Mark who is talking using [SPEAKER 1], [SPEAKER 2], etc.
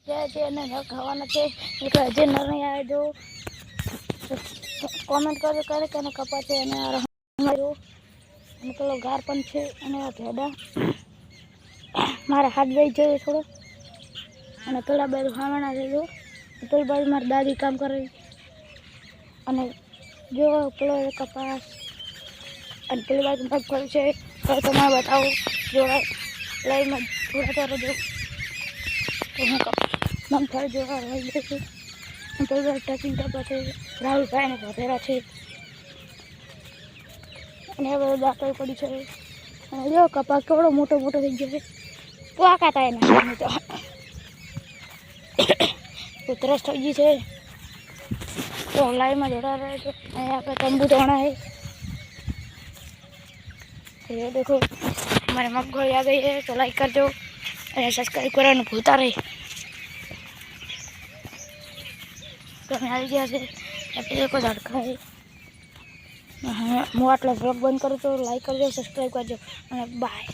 [SPEAKER 1] જાય છે અને ન ખાવાના છે એટલે હજી ન નહીં આવે જો કોમેન્ટ કરજો કરે કે કપા છે અને અને પેલો ગાર પણ છે અને આ ભેડા મારા હાથ દઈ જોઈએ થોડો અને પેલા બાજુ ખાવાના છે જો પેલી બાજુ મારી દાદી કામ કરે અને જો પેલો કપાસ અને પેલી બાજુ મગફળી છે તો તમારે બતાવું જોવા લાઈનમાં થોડા જો તો હું મગફળી જોવા લઈ જઈશું પેલી બાજુ ટકીન ટપા છે રાહુલભાઈને ભરેલા છે અને એ બધું દાંતળ પડી છે અને જો કપાસ કેવડો મોટો મોટો થઈ ગયો છે તો આકા થાય ને તો ઉતરસ થઈ ગઈ છે તો લાઈનમાં જોડા રહે છે અહીંયા આપણે તંબુ તોણા है ये देखो हमारे मगफली आ गई है तो लाइक कर दो और सब्सक्राइब करना भूलता रहे तो मैं आ गया से देखो धड़का है હું આટલો વ્લોગ બંધ કરું તો લાઈક કરજો સબસ્ક્રાઈબ કરજો અને બાય।